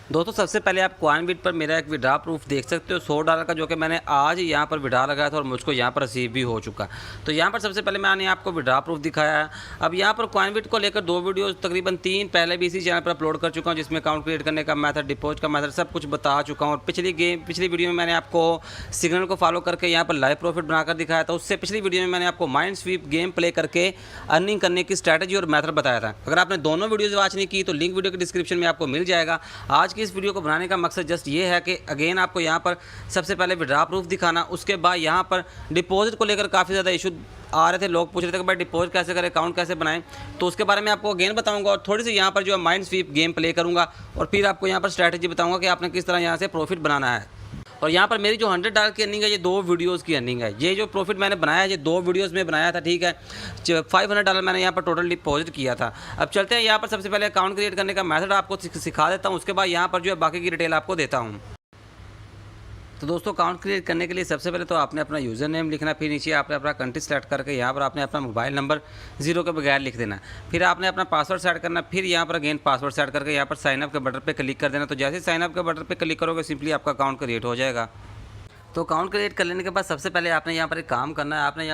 दोस्तों सबसे पहले आप कॉइनबिट पर मेरा एक विड्रा प्रूफ देख सकते हो $100 का, जो कि मैंने आज यहाँ पर विड्रा लगाया था और मुझको यहाँ पर रिसीव भी हो चुका। तो यहाँ पर सबसे पहले मैंने आपको विड्रा प्रूफ दिखाया है। अब यहाँ पर कॉइनबिट को लेकर 2 वीडियोस तकरीबन 3 पहले भी इसी चैनल पर अपलोड कर चुका हूँ, जिसमें अकाउंट क्रिएट करने का मेथड, डिपॉजिट का मेथड सब कुछ बता चुका हूँ। और पिछली वीडियो में मैंने आपको सिग्नल को फॉलो करके यहाँ पर लाइव प्रॉफिट बनाकर दिखाया था। उससे पिछली वीडियो में मैंने आपको माइंड स्वीप गेम प्ले करके अर्निंग करने की स्ट्रैटेजी और मेथड बताया था। अगर आपने दोनों वीडियोज़ वॉच नहीं की तो लिंक वीडियो के डिस्क्रिप्शन में आपको मिल जाएगा। आज की इस वीडियो को बनाने का मकसद जस्ट ये है कि अगेन आपको यहाँ पर सबसे पहले विड्रा प्रूफ दिखाना, उसके बाद यहाँ पर डिपॉजिट को लेकर काफ़ी ज़्यादा इशू आ रहे थे, लोग पूछ रहे थे कि भाई डिपॉजिट कैसे करें, अकाउंट कैसे बनाएं, तो उसके बारे में आपको अगेन बताऊंगा। और थोड़ी सी यहाँ पर जो है माइंड स्वीप गेम प्ले करूंगा और फिर आपको यहाँ पर स्ट्रैटेजी बताऊंगा कि आपने किस तरह यहाँ से प्रॉफिट बनाना है। और यहाँ पर मेरी जो $100 की अर्निंग है, ये 2 वीडियोस की अर्निंग है। ये जो प्रॉफिट मैंने बनाया है ये 2 वीडियोस में बनाया था, ठीक है। $500 मैंने यहाँ पर टोटल डिपॉजिट किया था। अब चलते हैं यहाँ पर सबसे पहले अकाउंट क्रिएट करने का मेथड आपको सिखा देता हूँ, उसके बाद यहाँ पर जो है बाकी की डिटेल आपको देता हूँ। तो दोस्तों अकाउंट क्रिएट करने के लिए सबसे पहले तो आपने अपना यूज़र नेम लिखना, फिर नीचे आपने अपना कंट्री सेलेक्ट करके यहाँ पर आपने अपना मोबाइल नंबर 0 के बगैर लिख देना। फिर आपने अपना पासवर्ड सेट करना, फिर यहाँ पर अगेन पासवर्ड सेट करके यहाँ पर साइनअप के बटन पे क्लिक कर देना। तो जैसे साइनअप के बटन पे क्लिक करोगे सिंपली आपका अकाउंट क्रिएट हो जाएगा। तो अकाउंट क्रिएट कर लेने के बाद सबसे पहले आपने यहाँ पर एक काम करना है। आपने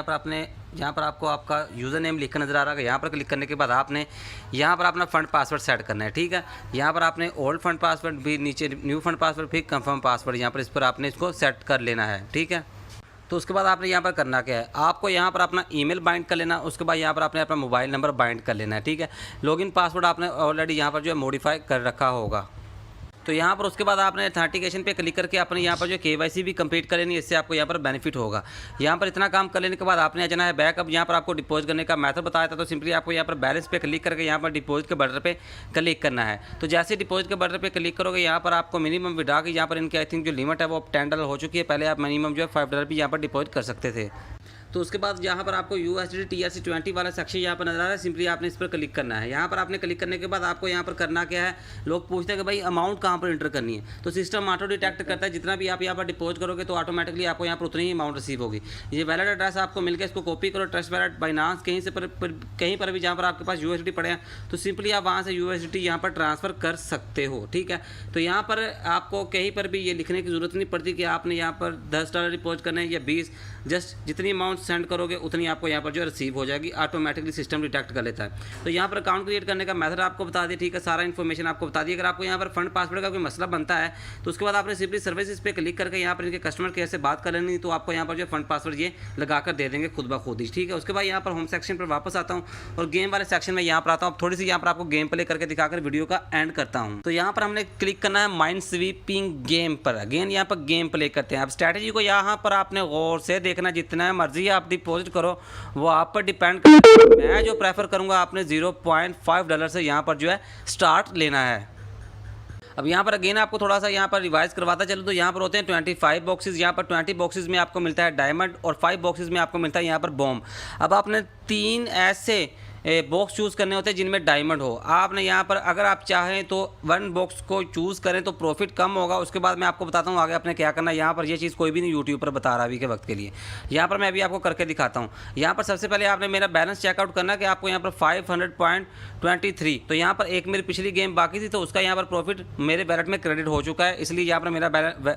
यहाँ पर आपको आपका यूज़र नेम लिखा नज़र आ रहा है। यहाँ पर क्लिक करने के बाद आपने यहाँ पर अपना फ़ंड पासवर्ड सेट करना है, ठीक है। यहाँ पर आपने ओल्ड फंड पासवर्ड, भी नीचे न्यू फंड पासवर्ड, फिर कंफर्म पासवर्ड, यहाँ पर इस पर आपने इसको सेट कर लेना है, ठीक है। तो उसके बाद आपने यहाँ पर करना क्या है, आपको यहाँ पर अपना ईमेल बाइंड कर लेना, उसके बाद यहाँ पर आपने अपना मोबाइल नंबर बाइंड कर लेना है, ठीक है। लॉगिन पासवर्ड आपने ऑलरेडी यहाँ पर जो है मॉडिफाई कर रखा होगा। तो यहाँ पर उसके बाद आपने ऑथेंटिकेशन पे क्लिक करके अपने यहाँ पर जो केवाईसी भी कंप्लीट कर लेनी है, इससे आपको यहाँ पर बेनिफिट होगा। यहाँ पर इतना काम कर लेने के बाद आपने आ जाना है बैक। अब यहाँ पर आपको डिपॉजिट करने का मेथड बताया था, तो सिंपली आपको यहाँ पर बैलेंस पे क्लिक करके यहाँ पर डिपॉजिट के बटन पे क्लिक करना है। तो जैसे डिपॉजिट के बटन पे क्लिक करोगे यहाँ पर आपको मिनिमम विड्रा की यहाँ पर इनकी आई थिंक जो लिमिट है वो अब $10 हो चुकी है। पहले आप मिनिमम जो है $5 भी यहाँ पर डिपॉजिट कर सकते थे। तो उसके बाद यहाँ पर आपको USD TRC20 वाला सेक्शन यहाँ पर नजर आ रहा है, सिंपली आपने इस पर क्लिक करना है। यहाँ पर आपने क्लिक करने के बाद आपको यहाँ पर करना क्या है, लोग पूछते हैं कि भाई अमाउंट कहाँ पर इंटर करनी है। तो सिस्टम ऑटो डिटेक्ट करता है, जितना भी आप यहाँ पर डिपॉजिट करोगे तो ऑटोमेटिकली आपको यहाँ पर उतनी ही अमाउंट रिसीव होगी। ये वैलेट एड्रेस आपको मिल गया, इसको कॉपी करो, ट्रस्ट वैलेट, बाइनांस, कहीं से कहीं पर भी जहाँ पर आपके पास USD पड़े हैं तो सिंपली आप वहाँ से USD यहाँ पर ट्रांसफ़र कर सकते हो, ठीक है। तो यहाँ पर आपको कहीं पर भी ये लिखने की ज़रूरत नहीं पड़ती कि आपने यहाँ पर $10 डिपॉजिट करना है या 20, जस्ट जितनी अमाउंट सेंड करोगे उतनी आपको यहाँ पर जो रिसीव हो जाएगी, ऑटोमेटिकली सिस्टम डिटेक्ट कर लेता है। तो यहाँ पर अकाउंट क्रिएट करने का मेथड आपको बता दिया, ठीक है, सारा इन्फॉर्मेशन आपको बता दिया। अगर आपको यहाँ पर फंड पासवर्ड का कोई मसला बनता है तो उसके बाद आपने सिंपली सर्विसेज पे क्लिक करके यहाँ पर इनके कस्टमर केयर से बात कर लेनी, तो आपको यहाँ पर जो फंड पासवर्ड ये लगा कर दे देंगे खुद ब खुद ही, ठीक है। उसके बाद यहाँ पर होम सेक्शन पर वापस आता हूँ और गेम वाले सेक्शन में यहाँ पर आता हूँ। थोड़ी सी यहाँ पर आपको गेम प्ले करके दिखाकर वीडियो का एंड करता हूँ। तो यहाँ पर हमने क्लिक करना है माइंड स्वीपिंग गेम पर। अगेन यहाँ पर गेम प्ले करते हैं। अब स्ट्रैटेजी को यहाँ पर आपने गौर से देखना, जितना मर्जी आप डिपॉजिट करो वो आप पर डिपेंड करता है। मैं जो प्रेफर करूंगा आपने $0.5 से यहाँ पर जो है स्टार्ट लेना है। अब यहाँ पर अगेन आपको थोड़ा सा यहाँ पर रिवाइज करवाता चलो, तो यहाँ पर होते हैं 25 बॉक्सेस। यहाँ पर 20 बॉक्सेस में आपको मिलता है डायमंड और 5 बॉक्सेस में आपको मिलता है यहाँ पर बॉम्ब। अब आपने 3 ऐसे बॉक्स चूज़ करने होते हैं जिनमें डायमंड हो। आपने यहाँ पर अगर आप चाहें तो 1 बॉक्स को चूज़ करें तो प्रॉफिट कम होगा। उसके बाद मैं आपको बताता हूँ आगे आपने क्या करना है। यहाँ पर ये चीज़ कोई भी नहीं यूट्यूब पर बता रहा अभी के वक्त के लिए, यहाँ पर मैं अभी आपको करके दिखाता हूँ। यहाँ पर सबसे पहले आपने मेरा बैलेंस चेकआउट करना कि आपको यहाँ पर 500.23, तो यहाँ पर एक मेरी पिछली गेम बाकी थी तो उसका यहाँ पर प्रॉफिट मेरे वैलेट में क्रेडिट हो चुका है, इसलिए यहाँ पर मेरा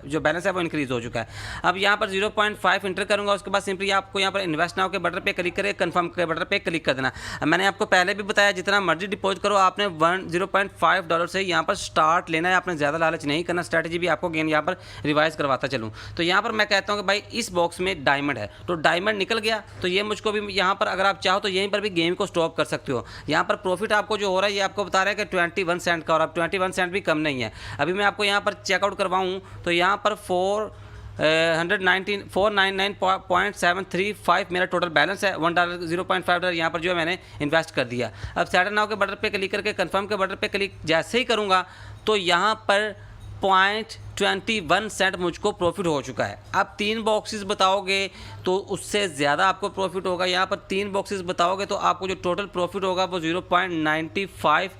जो बैलेंस है वो इंक्रीज़ हो चुका है। अब यहाँ पर 0.5 इंटर करूँगा। उसके बाद सिंपली आपको यहाँ पर इन्वेस्ट नाउ के बटन पे क्लिक करके कन्फर्म के बटन पे क्लिक कर देना। मैंने आपको पहले भी बताया जितना मर्जी डिपॉजिट करो आपने $0.5 से यहाँ पर स्टार्ट लेना है, आपने ज़्यादा लालच नहीं करना। स्ट्रैटेजी भी आपको गेम यहाँ पर रिवाइज करवाता चलूँ। तो यहाँ पर मैं कहता हूँ कि भाई इस बॉक्स में डायमंड है, तो डायमंड निकल गया तो ये मुझको भी यहाँ पर अगर आप चाहो तो यहीं पर भी गेम को स्टॉप कर सकते हो। यहाँ पर प्रॉफिट आपको जो हो रहा है ये आपको बता रहा है कि 21 सेंट का, और अब 21 सेंट भी कम नहीं है। अभी मैं आपको यहाँ पर चेकआउट करवाऊँ तो यहाँ पर 499.735 मेरा टोटल बैलेंस है। $1 $0.5 यहाँ पर जो है मैंने इन्वेस्ट कर दिया। अब सेटल नाउ के बटन पे क्लिक करके कंफर्म के बटन पे क्लिक जैसे ही करूँगा तो यहाँ पर 0.21 सेंट मुझको प्रॉफिट हो चुका है। अब 3 बॉक्सेस बताओगे तो उससे ज़्यादा आपको प्रॉफिट होगा। यहाँ पर 3 बॉक्सेस बताओगे तो आपको जो टोटल प्रॉफिट होगा वो 0.95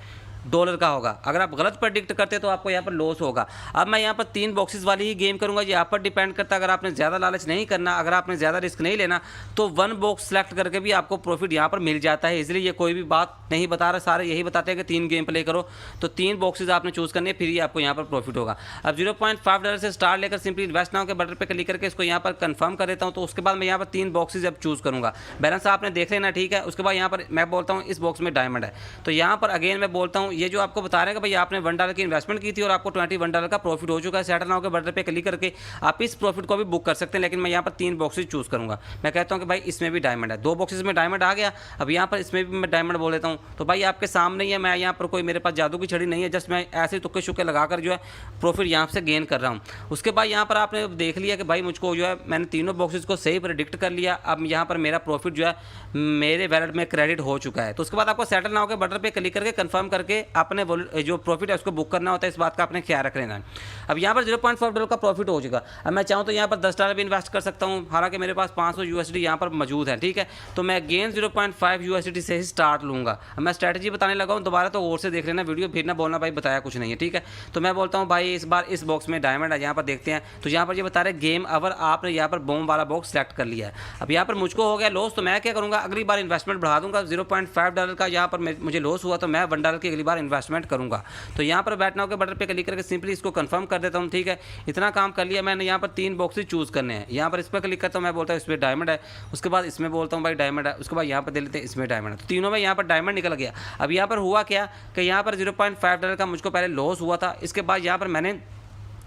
डॉलर का होगा। अगर आप गलत प्रेडिक्ट करते तो आपको यहाँ पर लॉस होगा। अब मैं यहाँ पर 3 बॉक्सेस वाली ही गेम करूँगा, ये आप पर डिपेंड करता है। अगर आपने ज़्यादा लालच नहीं करना, अगर आपने ज़्यादा रिस्क नहीं लेना, तो 1 बॉक्स सेलेक्ट करके भी आपको प्रॉफिट यहाँ पर मिल जाता है। इसलिए ये कोई भी बात नहीं बता रहा, सारे यही बताते हैं कि 3 गेम प्ले करो, तो 3 बॉक्सेस आपने चूज़ करने, फिर ही आपको यहाँ पर प्रॉफिट होगा। अब $0.5 से स्टार्ट लेकर सिंपली इन्वेस्ट नाउ के बटन पर क्लिक करके इसको यहाँ पर कंफर्म कर देता हूँ। तो उसके बाद मैं यहाँ पर 3 बॉक्सेस अब चूज़ करूँगा। बैलेंस आपने देख लेना, ठीक है। उसके बाद यहाँ पर मैं बोलता हूँ इस बॉक्स में डायमंड है, तो यहाँ पर अगेन मैं बोलता हूँ ये जो आपको बता रहे हैं कि भाई आपने $1 की इन्वेस्टमेंट की थी और आपको $21 का प्रॉफिट हो चुका है। सेटल नाउ के बटन पे क्लिक करके आप इस प्रॉफिट को भी बुक कर सकते हैं, लेकिन मैं यहाँ पर 3 बॉक्सेस चूज़ करूँगा। मैं कहता हूँ कि भाई इसमें भी डायमंड है, 2 बॉक्सेस में डायमंड आ गया। अब यहाँ पर इसमें भी मैं डायमंड बोल देता हूँ। तो भाई आपके सामने ही है, मैं यहाँ पर कोई मेरे पास जादू की छड़ी नहीं है, जस्ट मैं ऐसे तुक्के शुक्के लगाकर जो है प्रॉफिट यहाँ से गेन कर रहा हूँ। उसके बाद यहाँ पर आपने देख लिया कि भाई मुझको जो है मैंने तीनों बॉक्सेस को सही प्रेडिक्ट कर लिया। अब यहाँ पर मेरा प्रॉफिट जो है मेरे वैलेट में क्रेडिट हो चुका है। तो उसके बाद आपको सेटल नाउ के बटन पे क्लिक करके कंफर्म करके अपने जो प्रॉफिट है उसको बुक करना होता है। इस बात का आपने ख्याल रख लेना है। अब यहाँ पर $0.5 का प्रॉफिट हो चुका। अब मैं चाहूँ तो यहाँ पर $10 भी इन्वेस्ट कर सकता हूँ, हालांकि मेरे पास 500 USD यहाँ पर मौजूद है, ठीक है। तो मैं अगेन 0.5 USD से ही स्टार्ट लूँगा। अब मैं स्ट्रैटेजी बताने लगा हूँ, दोबारा तो और से देख लेना वीडियो, फिर ना बोलना भाई बताया कुछ नहीं है, ठीक है। तो मैं बोलता हूँ भाई इस बार इस बॉक्स में डायमंड है, यहाँ पर देखते हैं। तो यहाँ पर ये बता रहे गेम अवर, आपने यहाँ पर बॉम्ब वाला बॉक्स सेलेक्ट कर लिया है। अब यहाँ पर मुझको हो गया लॉस, तो मैं क्या करूँगा, अगली बार इन्वेस्टमेंट बढ़ा दूँगा। $0.5 का यहाँ पर मुझे लॉस हुआ, तो मैं $1 की अगली बार इन्वेस्टमेंट करूँगा। तो यहाँ पर बैठ नाउ के बटन पे क्लिक करके सिंपली इसको कंफर्म कर देता हूँ, ठीक है। इतना काम कर लिया मैंने। यहाँ पर 3 बॉक्सेस चूज़ करने हैं, यहाँ पर इस पर क्लिक करता हूँ, मैं बोलता हूँ इसमें डायमंड है। उसके बाद इसमें बोलता हूँ भाई डायमंड है। उसके बाद यहाँ पर दे लेते हैं इसमें डायमंड है। तो तीनों में यहाँ पर डायमंड निकल गया। अब यहाँ पर हुआ क्या कि यहाँ पर $0.5 का मुझको पहले लॉस हुआ था। इसके बाद यहाँ पर मैंने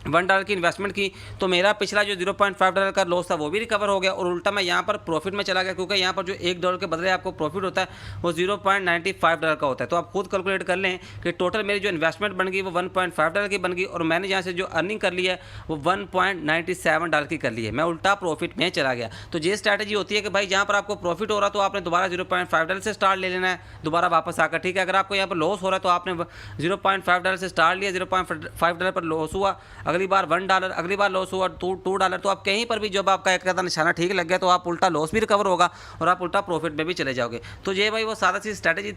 $1 की इन्वेस्टमेंट की, तो मेरा पिछला जो $0.5 का लॉस था वो भी रिकवर हो गया, और उल्टा मैं यहाँ पर प्रॉफिट में चला गया, क्योंकि यहाँ पर जो $1 के बदले आपको प्रॉफिट होता है वो $0.95 का होता है। तो आप खुद कैलकुलेट कर लें कि टोटल मेरी जो इन्वेस्टमेंट बन गई वो $1.5 की बन गई, और मैंने यहाँ से जो अर्निंग कर ली है वो $1.97 की कर ली है। मैं उल्टा प्रॉफिट में चला गया। तो ये स्ट्रैटेजी होती है कि भाई जहाँ पर आपको प्रॉफिट हो रहा तो आपने दोबारा $0.5 से स्टार्ट ले लेना है, दोबारा वापस आकर, ठीक है। अगर आपको यहाँ पर लॉस हो रहा है तो आपने $0.5 से स्टार्ट लिया, $0.5 पर लॉस हुआ, अगली बार $1, अगली बार लॉस हुआ $2, तो आप कहीं पर भी जब आपका एक का निशाना ठीक लग गया तो आप उल्टा लॉस भी रिकवर होगा और आप उल्टा प्रॉफिट में भी चले जाओगे। तो ये भाई वो सादा सी स्ट्रैटेजी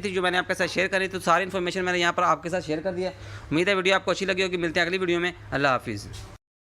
थी जो मैंने आपके साथ शेयर करी। तो सारी इन्फॉर्मेशन मैंने यहाँ पर आपके साथ शेयर कर दिया। उम्मीद है वीडियो आपको अच्छी लगी होगी। मिलते हैं अगली वीडियो में। अल्लाह हाफिज़।